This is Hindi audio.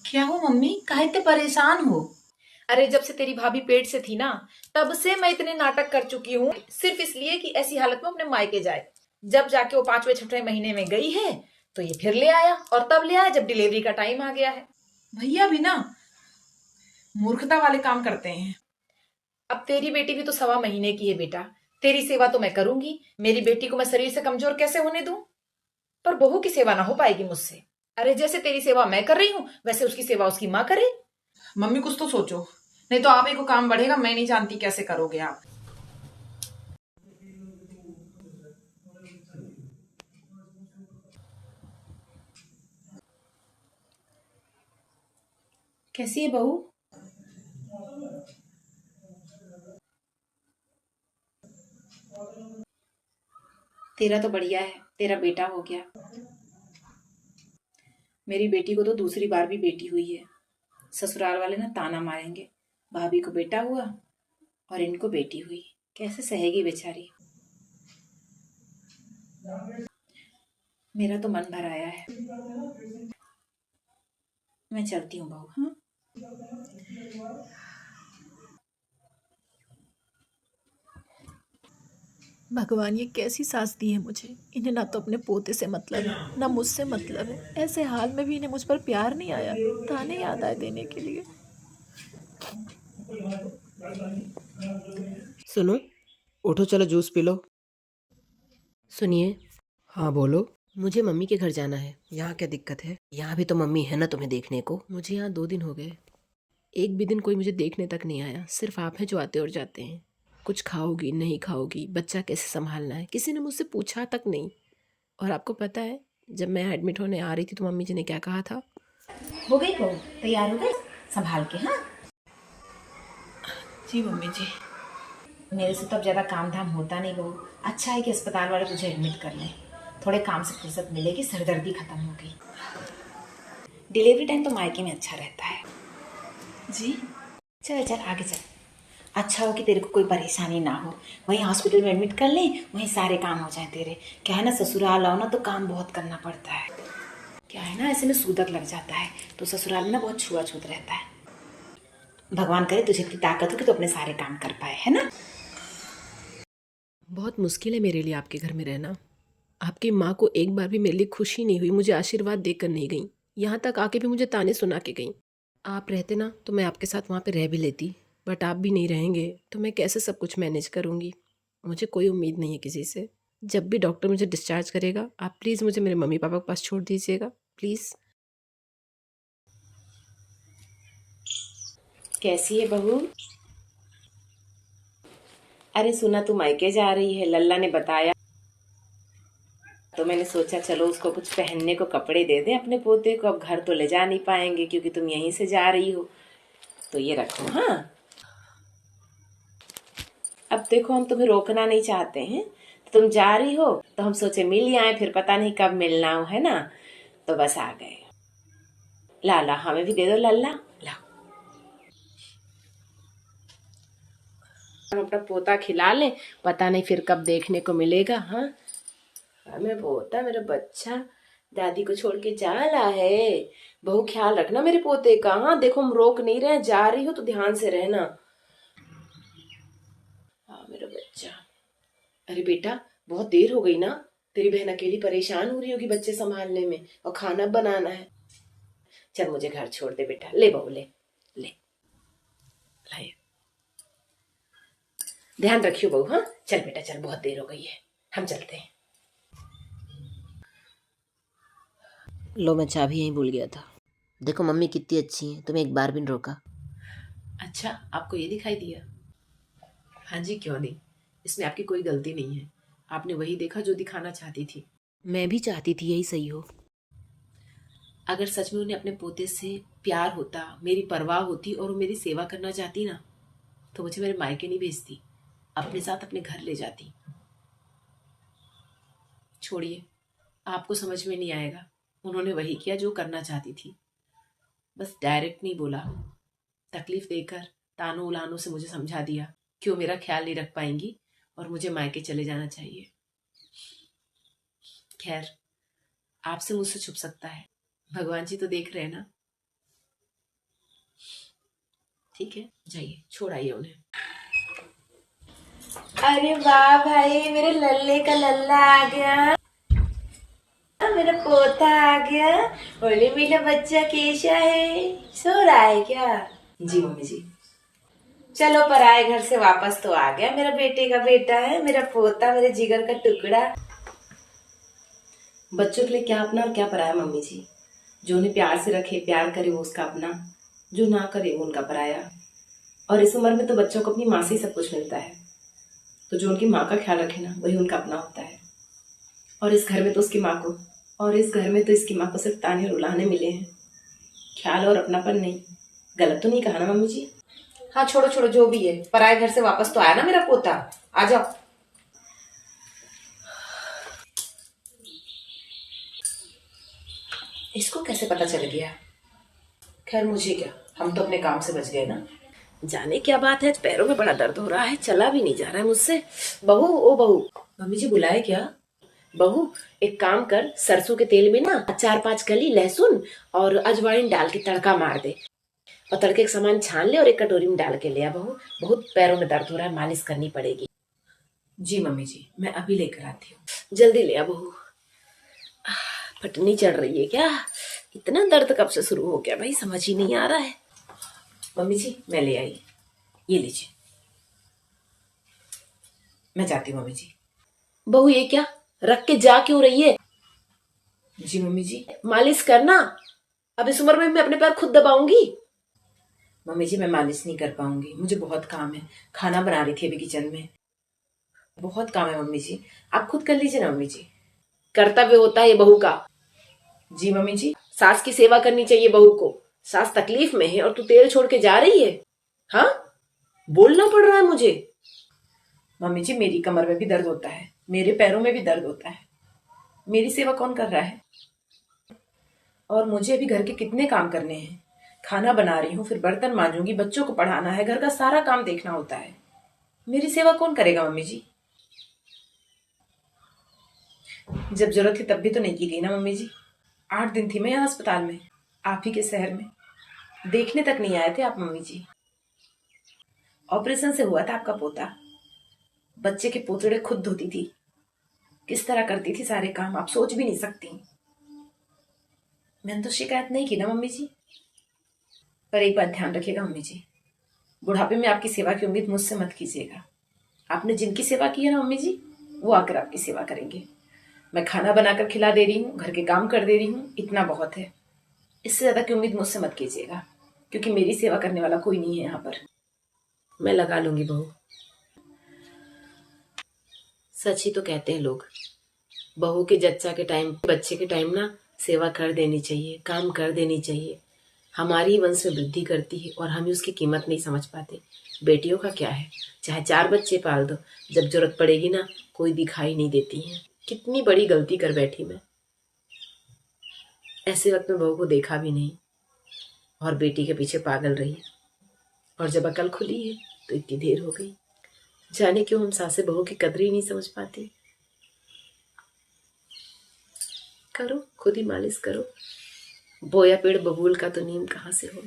क्या हो मम्मी, काहे इतने परेशान हो? अरे जब से तेरी भाभी पेट से थी ना, तब से मैं इतने नाटक कर चुकी हूँ सिर्फ इसलिए कि ऐसी हालत में अपने मायके जाए। जब जाके वो पांचवें छठवें महीने में गई है तो ये फिर ले आया, और तब ले आया जब डिलीवरी का टाइम आ गया है। भैया भी ना मूर्खता वाले काम करते हैं। अब तेरी बेटी भी तो 1.25 महीने की है बेटा। तेरी सेवा तो मैं करूंगी, मेरी बेटी को मैं शरीर से कमजोर कैसे होने दूं? पर बहू की सेवा ना हो पाएगी मुझसे। अरे जैसे तेरी सेवा मैं कर रही हूँ वैसे उसकी सेवा उसकी माँ करे। मम्मी कुछ तो सोचो, नहीं तो आप ही को काम बढ़ेगा। मैं नहीं जानती कैसे करोगे आप। कैसी है बहू? तेरा तो बढ़िया है, तेरा बेटा हो गया। मेरी बेटी को तो दूसरी बार भी बेटी हुई है। ससुराल वाले ना ताना मारेंगे, भाभी को बेटा हुआ और इनको बेटी हुई। कैसे सहेगी बेचारी। मेरा तो मन भर आया है। मैं चलती हूँ बहू, हाँ। भगवान ये कैसी सास दी है मुझे। इन्हें ना तो अपने पोते से मतलब है ना मुझसे मतलब है। ऐसे हाल में भी इन्हें मुझ पर प्यार नहीं आया, ताने याद आए देने के लिए। सुनो, उठो चलो जूस पी लो। सुनिए। हाँ बोलो। मुझे मम्मी के घर जाना है। यहाँ क्या दिक्कत है? यहाँ भी तो मम्मी है ना तुम्हें देखने को। मुझे यहाँ 2 दिन हो गए, एक भी दिन कोई मुझे देखने तक नहीं आया। सिर्फ आप हैं जो आते और जाते हैं। कुछ खाओगी नहीं खाओगी, बच्चा कैसे संभालना है, किसी ने मुझसे पूछा तक नहीं। और आपको पता है, जब मैं एडमिट होने आ रही थी तो मम्मी जी ने क्या कहा था? हो गई बहू? तैयार हो गई? संभाल के, हाँ। जी मम्मी जी। मेरे से तो अब ज्यादा काम धाम होता नहीं बहू। अच्छा है कि अस्पताल वाले तुझे एडमिट कर लें। थोड़े काम से फुर्सत मिलेगी, सरदर्दी खत्म होगी। डिलीवरी टाइम तो मायके में अच्छा रहता है। जी चल चल आगे चल। अच्छा हो कि तेरे को कोई परेशानी ना हो। वहीं हॉस्पिटल में एडमिट कर लें, वहीं सारे काम हो जाएं तेरे। क्या है ना, ससुराल आओ ना तो काम बहुत करना पड़ता है। क्या है ना, ऐसे में सूतक लग जाता है तो ससुराल में ना बहुत छुआछूत रहता है। भगवान करे तुझे इतनी ताकत हो कि तू अपने सारे काम कर पाए, है ना। बहुत मुश्किल है मेरे लिए आपके घर में रहना। आपकी माँ को एक बार भी मेरे लिए खुशी नहीं हुई, मुझे आशीर्वाद देकर नहीं गई। यहाँ तक आके भी मुझे ताने सुना के गई। आप रहते ना तो मैं आपके साथ वहाँ पे रह भी लेती, बट आप भी नहीं रहेंगे तो मैं कैसे सब कुछ मैनेज करूँगी? मुझे कोई उम्मीद नहीं है किसी से। जब भी डॉक्टर मुझे डिस्चार्ज करेगा, आप प्लीज़ मुझे मेरे मम्मी पापा के पास छोड़ दीजिएगा, प्लीज़। कैसी है बहू? अरे सुना तू मायके जा रही है, लल्ला ने बताया। तो मैंने सोचा चलो उसको कुछ पहनने को कपड़े दे दे अपने पोते को। अब घर तो ले जा नहीं पाएंगे क्योंकि तुम यहीं से जा रही हो। तो ये रखो, हाँ। अब देखो हम तुम्हें रोकना नहीं चाहते हैं, तो तुम जा रही हो तो हम सोचे मिल ही आए, फिर पता नहीं कब मिलना हो, है ना। तो बस आ गए। ला ला, हमें भी दे दो लल्ला। ला, हम अपना पोता खिला लें, पता नहीं फिर कब देखने को मिलेगा। हाँ, हमें पोता मेरा बच्चा दादी को छोड़ के जा रहा है। बहु ख्याल रखना मेरे पोते का। हाँ देखो हम रोक नहीं रहे, जा रही हो तो ध्यान से रहना। हाँ मेरा बच्चा। अरे बेटा, बहुत देर हो गई ना। तेरी बहन अकेली परेशान हो रही होगी बच्चे संभालने में, और खाना बनाना है। चल मुझे घर छोड़ दे बेटा, ले बहू ले। ले लाइए, ध्यान रखियो बहू। हाँ चल बेटा चल, बहुत देर हो गई है, हम चलते हैं। लो, मैं चाबी यहीं भूल गया था। देखो मम्मी कितनी अच्छी है, तुम्हें एक बार भी नहीं रोका। अच्छा, आपको ये दिखाई दिया? हाँ जी, क्यों नहीं। इसमें आपकी कोई गलती नहीं है। आपने वही देखा जो दिखाना चाहती थी। मैं भी चाहती थी यही सही हो। अगर सच में उन्हें अपने पोते से प्यार होता, मेरी परवाह होती और वो मेरी सेवा करना चाहती ना, तो मुझे मेरे मायके नहीं भेजती, अपने साथ अपने घर ले जाती। छोड़िए, आपको समझ में नहीं आएगा। उन्होंने वही किया जो करना चाहती थी। बस डायरेक्ट नहीं बोला, तकलीफ देकर तानों उलानों से मुझे समझा दिया कि वो मेरा ख्याल नहीं रख पाएंगी और मुझे मायके चले जाना चाहिए। खैर, आपसे मुझसे छुप सकता है, भगवान जी तो देख रहे हैं ना। ठीक है, जाइए छोड़ आइए उन्हें। अरे वाह भाई, मेरे लल्ले का लल्ला आ गया, मेरा पोता आ गया। बोले मेरा बच्चा कैसा है, सो रहा है क्या? जी मम्मी जी। चलो पराए घर से वापस तो आ गया, मेरा बेटे का बेटा है, मेरा पोता, मेरे जिगर का टुकड़ा। बच्चों के लिए क्या अपना और क्या पराया मम्मी जी। जो उन्हें प्यार से रखे, प्यार करे, वो उसका अपना, जो ना करे वो उनका पराया। और इस उम्र में तो बच्चों को अपनी माँ से ही सब कुछ मिलता है, तो जो उनकी माँ का ख्याल रखे ना, वही उनका अपना होता है। और इस घर में तो उसकी माँ को, और इस घर में तो इसकी माँ को सिर्फ ताने और रुलाने मिले हैं, ख्याल और अपनापन नहीं। गलत तो नहीं कहा ना मम्मी जी? हाँ छोड़ो छोड़ो, जो भी है, पराए घर से वापस तो आया ना मेरा पोता, आ जाओ। इसको कैसे पता चल गया? खैर मुझे क्या, हम तो अपने काम से बच गए ना। जाने क्या बात है, पैरों में बड़ा दर्द हो रहा है, चला भी नहीं जा रहा है मुझसे। बहू, ओ बहू। मम्मी जी बुलाए क्या? बहू, एक काम कर, सरसों के तेल में ना 4-5 कली लहसुन और अजवाइन डाल के तड़का मार दे, और तड़के का सामान छान ले और एक कटोरी में डाल के ले आ बहू। बहुत पैरों में दर्द हो रहा है, मालिश करनी पड़ेगी। जी मम्मी जी, मैं अभी लेकर आती हूँ। जल्दी ले आ बहू। फटनी चढ़ रही है क्या? इतना दर्द कब से शुरू हो गया भाई, समझ ही नहीं आ रहा है। मम्मी जी मैं ले आई, ये लीजिए। मैं जाती हूँ मम्मी जी। बहू ये क्या, रख के जा क्यों रही है? जी मम्मी जी। मालिश करना, अब इस उम्र में मैं अपने पैर खुद दबाऊंगी। मम्मी जी मैं मालिश नहीं कर पाऊंगी, मुझे बहुत काम है, खाना बना रही थी अभी किचन में, बहुत काम है मम्मी जी, आप खुद कर लीजिए ना मम्मी जी। कर्तव्य होता है ये बहू का। जी मम्मी जी। सास की सेवा करनी चाहिए बहू को। सास तकलीफ में है और तू तेल छोड़ के जा रही है? हाँ, बोलना पड़ रहा है मुझे। मम्मी जी मेरी कमर में भी दर्द होता है, मेरे पैरों में भी दर्द होता है, मेरी सेवा कौन कर रहा है? और मुझे अभी घर के कितने काम करने हैं, खाना बना रही हूँ, फिर बर्तन मांजूंगी, बच्चों को पढ़ाना है, घर का सारा काम देखना होता है, मेरी सेवा कौन करेगा मम्मी जी? जब जरूरत थी तब भी तो नहीं की गई ना मम्मी जी। 8 दिन थी मैं यहाँ अस्पताल में, आप ही के शहर में, देखने तक नहीं आए थे आप मम्मी जी। ऑपरेशन से हुआ था आपका पोता, बच्चे के पोतड़े खुद धोती थी, किस तरह करती थी सारे काम, आप सोच भी नहीं सकती। मैंने तो शिकायत नहीं की ना मम्मी जी। पर एक बात ध्यान रखिएगा मम्मी जी, बुढ़ापे में आपकी सेवा की उम्मीद मुझसे मत कीजिएगा। आपने जिनकी सेवा की है ना मम्मी जी, वो आकर आपकी सेवा करेंगे। मैं खाना बनाकर खिला दे रही हूँ, घर के काम कर दे रही हूँ, इतना बहुत है, इससे ज्यादा की उम्मीद मुझसे मत कीजिएगा, क्योंकि मेरी सेवा करने वाला कोई नहीं है यहाँ पर। मैं लगा लूंगी बहू। सच ही तो कहते हैं लोग, बहू के जच्चा के टाइम, बच्चे के टाइम ना सेवा कर देनी चाहिए, काम कर देनी चाहिए। हमारी ही वंश में वृद्धि करती है और हम उसकी कीमत नहीं समझ पाते। बेटियों का क्या है, चाहे 4 बच्चे पाल दो, जब जरूरत पड़ेगी ना कोई दिखाई नहीं देती है। कितनी बड़ी गलती कर बैठी मैं, ऐसे वक्त में बहू को देखा भी नहीं और बेटी के पीछे पागल रही, और जब अकल खुली है तो इतनी देर हो गई। जाने क्यों हम सासे बहू की कदर ही नहीं समझ पाते। करो, खुद ही मालिश करो, बोया पेड़ बबूल का तो नीम कहाँ से हो।